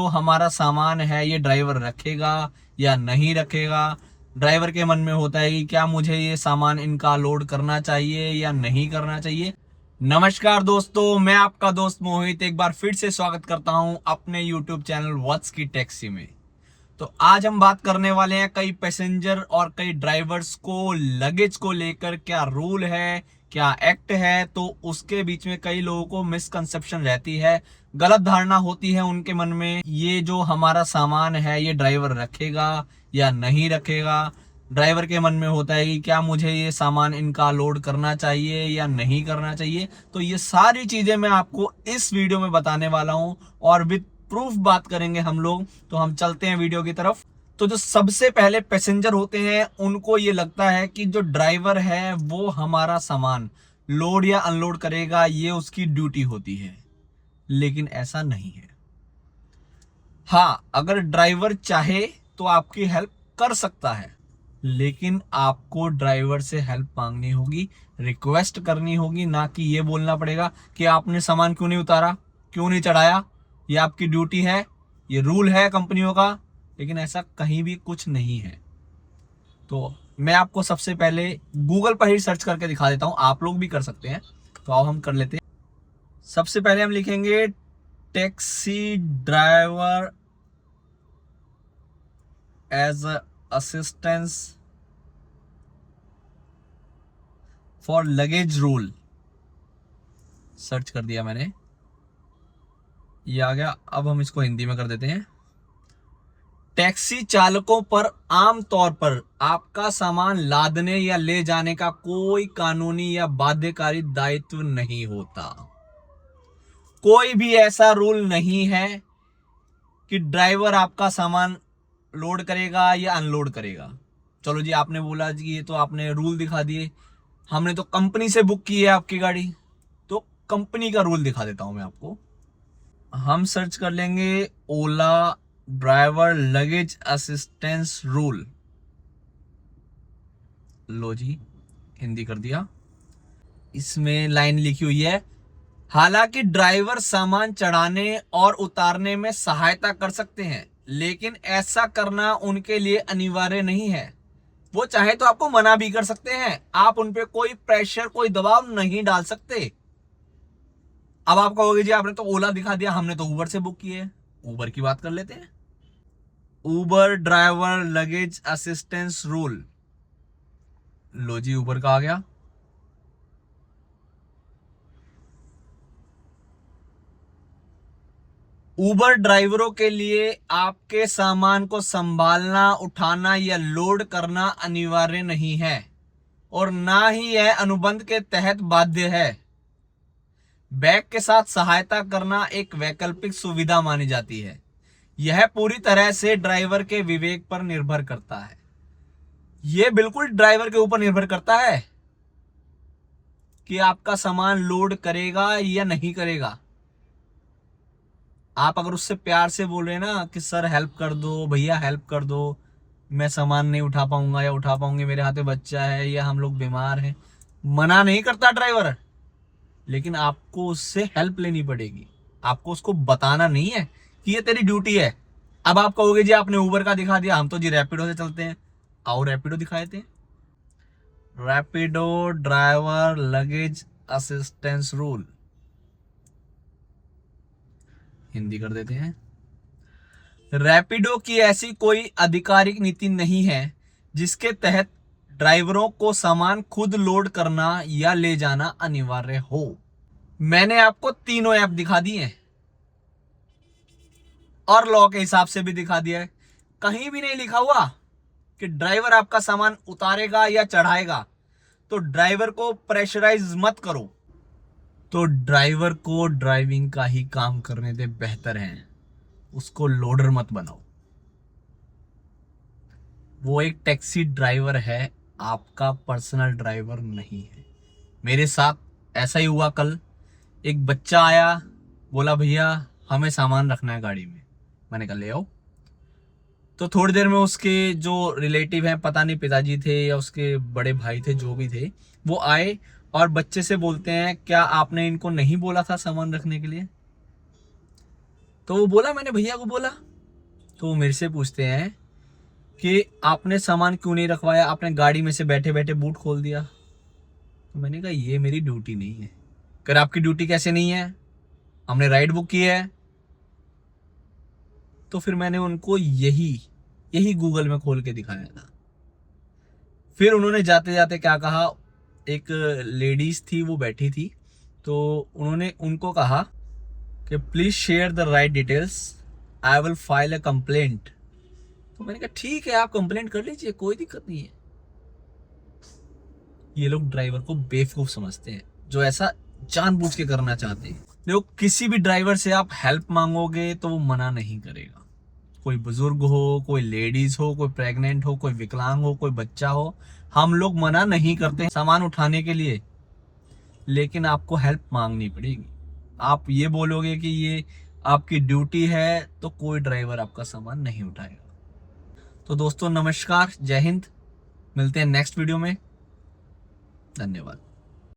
तो हमारा सामान है ये ड्राइवर रखेगा या नहीं रखेगा। ड्राइवर के मन में होता है कि क्या मुझे ये सामान इनका लोड करना चाहिए या नहीं करना चाहिए। नमस्कार दोस्तों, मैं आपका दोस्त मोहित एक बार फिर से स्वागत करता हूं अपने YouTube चैनल व्हाट्स की टैक्सी में। तो आज हम बात करने वाले हैं कई पैसेंजर और कई ड्राइवर्स को लगेज को लेकर क्या रूल है, क्या एक्ट है। तो उसके बीच में कई लोगों को मिसकंसेप्शन रहती है, गलत धारणा होती है उनके मन में। ये जो हमारा सामान है ये ड्राइवर रखेगा या नहीं रखेगा। ड्राइवर के मन में होता है कि क्या मुझे ये सामान इनका लोड करना चाहिए या नहीं करना चाहिए। तो ये सारी चीजें मैं आपको इस वीडियो में बताने वाला हूं और विद प्रूफ बात करेंगे हम लोग। तो हम चलते हैं वीडियो की तरफ। तो जो सबसे पहले पैसेंजर होते हैं उनको ये लगता है कि जो ड्राइवर है वो हमारा सामान लोड या अनलोड करेगा, ये उसकी ड्यूटी होती है। लेकिन ऐसा नहीं है। हाँ, अगर ड्राइवर चाहे तो आपकी हेल्प कर सकता है, लेकिन आपको ड्राइवर से हेल्प मांगनी होगी, रिक्वेस्ट करनी होगी। ना कि ये बोलना पड़ेगा कि आपने सामान क्यों नहीं उतारा, क्यों नहीं चढ़ाया, ये आपकी ड्यूटी है, ये रूल है कंपनियों का। लेकिन ऐसा कहीं भी कुछ नहीं है। तो मैं आपको सबसे पहले गूगल पर ही सर्च करके दिखा देता हूं, आप लोग भी कर सकते हैं। तो आओ हम कर लेते हैं। सबसे पहले हम लिखेंगे taxi driver as assistance for luggage rule. Search कर दिया मैंने, ये आ गया। अब हम इसको हिंदी में कर देते हैं। टैक्सी चालकों पर आमतौर पर आपका सामान लादने या ले जाने का कोई कानूनी या बाध्यकारी दायित्व नहीं होता। कोई भी ऐसा रूल नहीं है कि ड्राइवर आपका सामान लोड करेगा या अनलोड करेगा। चलो जी, आपने बोला जी ये तो आपने रूल दिखा दिए, हमने तो कंपनी से बुक की है आपकी गाड़ी, तो कंपनी का रूल दिखा देता हूं मैं आपको। हम सर्च कर लेंगे ओला ड्राइवर लगेज असिस्टेंस रूल। लो जी, हिंदी कर दिया। इसमें लाइन लिखी हुई है, हालांकि ड्राइवर सामान चढ़ाने और उतारने में सहायता कर सकते हैं, लेकिन ऐसा करना उनके लिए अनिवार्य नहीं है। वो चाहे तो आपको मना भी कर सकते हैं, आप उन पे कोई प्रेशर, कोई दबाव नहीं डाल सकते। अब आप कहोगे जी आपने तो ओला दिखा दिया, हमने तो उबर से बुक की है। उबर की बात कर लेते हैं। उबर ड्राइवर लगेज असिस्टेंस रूल। लो जी, उबर का आ गया। उबर ड्राइवरों के लिए आपके सामान को संभालना, उठाना या लोड करना अनिवार्य नहीं है और ना ही यह अनुबंध के तहत बाध्य है। बैग के साथ सहायता करना एक वैकल्पिक सुविधा मानी जाती है। यह पूरी तरह से ड्राइवर के विवेक पर निर्भर करता है। यह बिल्कुल ड्राइवर के ऊपर निर्भर करता है कि आपका सामान लोड करेगा या नहीं करेगा। आप अगर उससे प्यार से बोल रहे हैं ना कि सर हेल्प कर दो, भैया हेल्प कर दो, मैं सामान नहीं उठा पाऊंगा या उठा पाऊंगी, मेरे हाथ में बच्चा है या हम लोग बीमार हैं, मना नहीं करता ड्राइवर। लेकिन आपको उससे हेल्प लेनी पड़ेगी, आपको उसको बताना नहीं है कि ये तेरी ड्यूटी है। अब आप कहोगे जी आपने उबर का दिखा दिया, हम तो जी रैपिडो से चलते हैं। आओ रैपिडो दिखा देते हैं। Rapido driver luggage assistance rule, Hindi कर देते हैं। रैपिडो की ऐसी कोई आधिकारिक नीति नहीं है जिसके तहत ड्राइवरों को सामान खुद लोड करना या ले जाना अनिवार्य हो। मैंने आपको तीनों ऐप दिखा दिए हैं और लॉ के हिसाब से भी दिखा दिया है। कहीं भी नहीं लिखा हुआ कि ड्राइवर आपका सामान उतारेगा या चढ़ाएगा। तो ड्राइवर को प्रेशराइज मत करो। तो ड्राइवर को ड्राइविंग का ही काम करने दे, बेहतर है। उसको लोडर मत बनाओ। वो एक टैक्सी ड्राइवर है, आपका पर्सनल ड्राइवर नहीं है। मेरे साथ ऐसा ही हुआ कल। एक बच्चा आया, बोला भैया हमें सामान रखना है गाड़ी में। मैंने कहा ले आओ। तो थोड़ी देर में उसके जो रिलेटिव हैं, पता नहीं पिताजी थे या उसके बड़े भाई थे, जो भी थे, वो आए और बच्चे से बोलते हैं क्या आपने इनको नहीं बोला था सामान रखने के लिए। तो वो बोला, मैंने भैया को बोला, तो वो मेरे से पूछते हैं कि आपने सामान क्यों नहीं रखवाया, आपने गाड़ी में से बैठे बैठे बूट खोल दिया। तो मैंने कहा ये मेरी ड्यूटी नहीं है। कर आपकी ड्यूटी कैसे नहीं है, हमने राइड बुक की है। तो फिर मैंने उनको यही गूगल में खोल के दिखाया था। फिर उन्होंने जाते जाते क्या कहा, एक लेडीज थी वो बैठी थी, तो उन्होंने उनको कहा कि please share the right details, I will file a complaint. तो मैंने कहा ठीक है, आप कंप्लेंट कर लीजिए, कोई दिक्कत नहीं है। ये लोग ड्राइवर को बेवकूफ समझते हैं जो ऐसा जानबूझ के करना चाहते हैं। देखो, किसी भी ड्राइवर से आप हेल्प मांगोगे तो वो मना नहीं करेगा। कोई बुजुर्ग हो, कोई लेडीज हो, कोई प्रेग्नेंट हो, कोई विकलांग हो, कोई बच्चा हो, हम लोग मना नहीं करते सामान उठाने के लिए, लेकिन आपको हेल्प मांगनी पड़ेगी। आप ये बोलोगे कि ये आपकी ड्यूटी है तो कोई ड्राइवर आपका सामान नहीं उठाएगा। तो दोस्तों नमस्कार, जय हिंद, मिलते हैं नेक्स्ट वीडियो में। धन्यवाद।